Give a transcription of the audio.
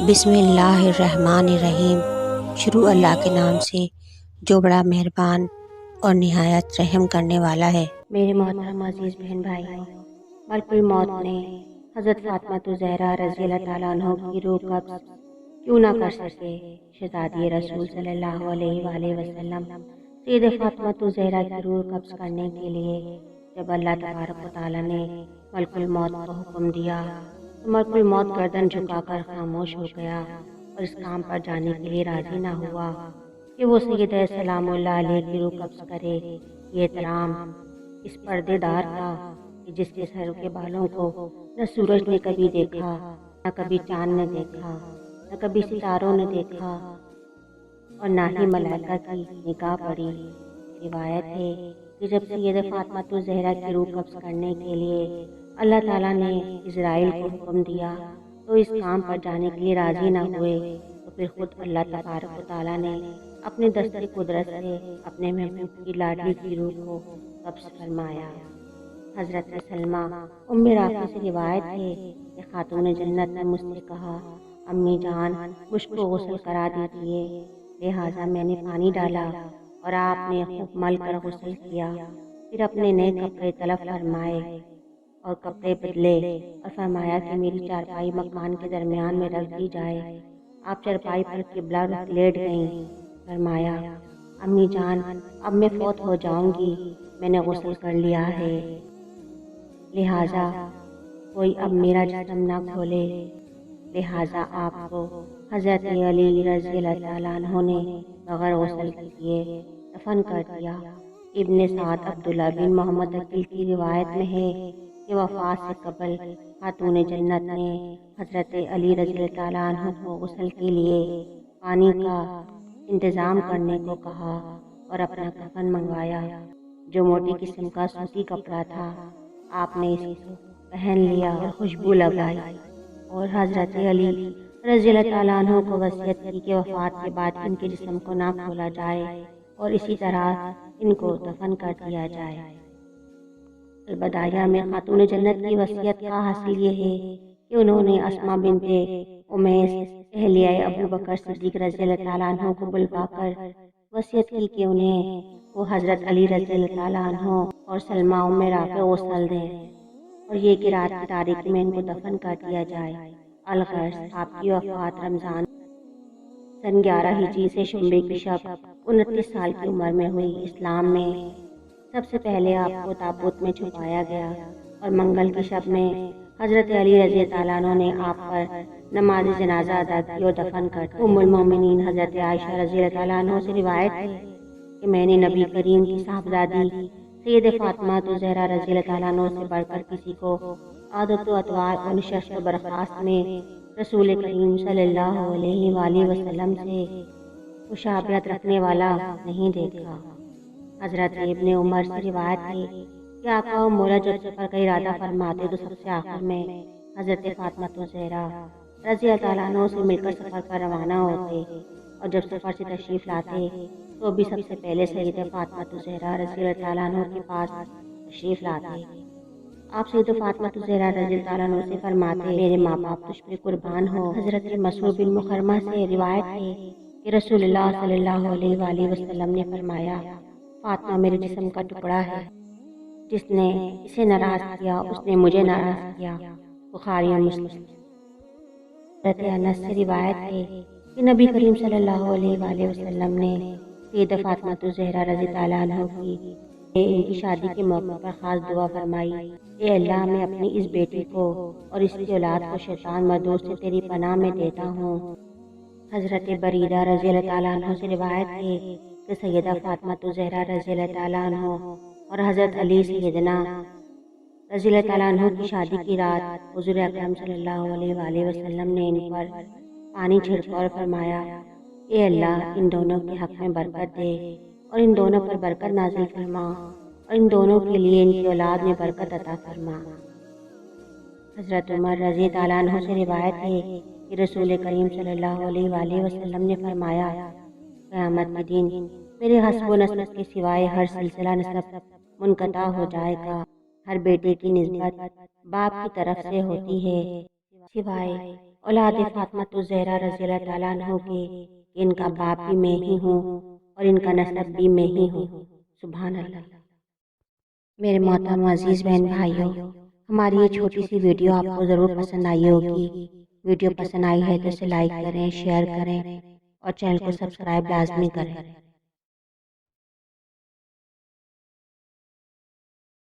بسم اللہ الرحمن الرحیم۔ شروع اللہ کے نام سے جو بڑا مہربان اور نہایت رحم کرنے والا ہے۔ میرے محترم عزیز بہن بھائیوں، ملک الموت نے حضرت فاطمہ زہرا رضی اللہ تعالیٰ عنہ کی روح قبض کیوں نہ کر سکے؟ شہزادی رسول صلی اللہ علیہ وآلہ وسلم سید فاطمہ زہرا کی روح قبض کرنے کے لیے جب اللہ تبارک و تعالیٰ نے ملک الموت کو حکم دیا تو ملک الموت گردن جھکا کر خاموش ہو گیا اور اس کام پر جانے کے لیے راضی نہ ہوا کہ وہ سید سلام اللہ علیہ کی روح قبض کرے۔ یہ احترام اس پردے دار کا کہ جس کے سر کے بالوں کو نہ سورج نے کبھی دیکھا، نہ کبھی چاند نے دیکھا، نہ کبھی ستاروں نے دیکھا اور نہ ہی ملائکہ کی نگاہ پڑی۔ روایت ہے کہ جب سید فاطمہ زہرا کی روح قبض کرنے کے لیے اللہ تعالیٰ نے اسرائیل کو حکم دیا تو اس کام پر جانے کے لیے راضی نہ ہوئے، تو پھر خود اللہ تبارک و تعالیٰ نے اپنی دست قدرت سے اپنے محبوب کی لاڈلی کی روح کو قبض فرمایا۔ حضرت سلمہ ام رافع سے روایت ہے کہ خاتون جنت نے مجھ سے کہا، امی جان مجھ کو غسل کرا دیجیے، لہٰذا میں نے پانی ڈالا اور آپ نے خوب مل کر غسل کیا، پھر اپنے نئے کپڑے طلب فرمائے اور کپڑے بدلے اور فرمایا کہ میری چارپائی مکان کے درمیان میں رکھ دی جائے۔ آپ چارپائی پر قبلہ رخ لیٹ گئیں۔ فرمایا، امی جان اب میں فوت ہو جاؤں گی، میں نے غسل کر لیا ہے، لہٰذا کوئی اب میرا جسم نہ کھولے۔ لہٰذا آپ کو حضرت علی رضی اللہ تعالیٰ عنہ نے بغیر غسل کیے دفن کر دیا۔ ابن سعد عبداللہ بن محمد عقیل کی روایت میں ہے کہ وفات سے قبل خاتون جنت نے حضرت علی رضی اللہ تعالیٰ عنہ کو غسل کے لیے پانی کا انتظام کرنے کو کہا اور اپنا کفن منگوایا جو موٹی قسم کا سوتی کپڑا تھا۔ آپ نے اس کو پہن لیا اور خوشبو لگائی اور حضرت علی رضی اللہ تعالیٰ عنہ کو وصیت کی کہ وفات کے بعد ان کے جسم کو نہ کھولا جائے اور اسی طرح ان کو دفن کر دیا جائے۔ البدایہ میں خاتون جنت کی وصیت کا حاصل یہ ہے کہ انہوں نے اسماء بنت امیس اہلیہ ابو بکر صدیق رضی اللہ تعالیٰ عنہ کو بلوا کر وصیت کی کہ انہیں وہ حضرت علی رضی اللہ تعالیٰ عنہ اور سلمہ ام رافع غسل دیں اور یہ کہ رات کی تاریکی میں ان کو دفن کر دیا جائے۔ الغرض آپ کی وفات رمضان سن 11 ہجری سے شنبے کی شب 29 سال کی عمر میں ہوئی۔ اسلام میں سب سے پہلے آپ کو تابوت میں چھپایا گیا اور منگل کی شب میں حضرت علی رضی اللہ عنہ نے آپ پر نماز جنازہ ادا کی اور دفن کر دیا۔ ام المومنین حضرت عائشہ رضی اللہ عنہ سے روایت ہے کہ میں نے نبی کریم کی صاحبزادی سید فاطمہ زہرا رضی اللہ عنہ سے بڑھ کر کسی کو عادت و اطوار اور نشست و برخاست میں رسول کریم صلی اللہ علیہ وآلہ وسلم سے مشابہت رکھنے والا نہیں دیکھا۔ حضرت ابن عمر سے روایت ہے کہ آقا و مولا جب سفر کا ارادہ فرماتے تو سب سے آخر میں حضرت فاطمہ زہرا رضی اللہ عنہ سے مل کر سفر پر روانہ ہوتے اور جب سفر سے تشریف لاتے تو بھی سب سے پہلے سید فاطمہ زہرا رضی اللہ عنہ کے پاس تشریف لاتے۔ آپ سید فاطمہ زہرا رضی اللہ عنہ سے فرماتے، میرے ماں باپ تجھ پہ قربان ہو۔ حضرت مسعود بن مخرمہ سے روایت ہے کہ رسول اللہ صلی اللہ علیہ وآلہ وسلم نے فرمایا، فاطمہ میرے جسم کا ٹکڑا ہے، جس نے اسے ناراض کیا اس نے مجھے ناراض کیا۔ بخاری اور مسلم۔ حضرت انس سے روایت ہے کہ نبی کریم صلی اللہ علیہ وآلہ وسلم نے سید فاطمہ زہرا رضی اللہ عنہ کی ان کی شادی کے موقع پر خاص دعا فرمائی، اے اللہ میں اپنی اس بیٹی کو اور اس کی اولاد کو شیطان مردود سے تیری پناہ میں دیتا ہوں۔ حضرت بریدہ رضی اللہ عنہ سے روایت ہے کہ سیدہ فاطمہ زہرا رضی اللہ عنہ اور حضرت علی سیدنا رضی اللہ عنہ کی شادی کی رات حضور اکرم صلی اللہ علیہ وآلہ وسلم نے ان پر پانی چھڑکا اور فرمایا، اے اللہ ان دونوں کے حق میں برکت دے اور ان دونوں پر برکت نازل فرما اور ان دونوں کے لیے ان کی اولاد میں برکت عطا فرما۔ حضرت عمر رضی اللہ عنہ سے روایت ہے کہ رسول کریم صلی اللہ علیہ وآلہ وسلم نے فرمایا، قیامت کے دن میرے حسب و نسب کے سوائے ہر سلسلہ نسب منقطع ہو جائے گا ہر بیٹے کی نسبت باپ کی طرف سے ہوتی ہے، سوائے اولاد فاطمہ الزہرا رضی اللہ تعالیٰ عنہ کے، کہ ان کا باپ بھی میں ہی ہوں اور ان کا نسب بھی میں ہی ہوں۔ سبحان اللہ۔ میرے محترم عزیز بہن بھائیوں، ہماری یہ چھوٹی سی ویڈیو آپ کو ضرور پسند آئی ہوگی۔ ویڈیو پسند آئی ہے تو اسے لائک کریں، شیئر کریں اور چینل کو سبسکرائب لازمی کریں۔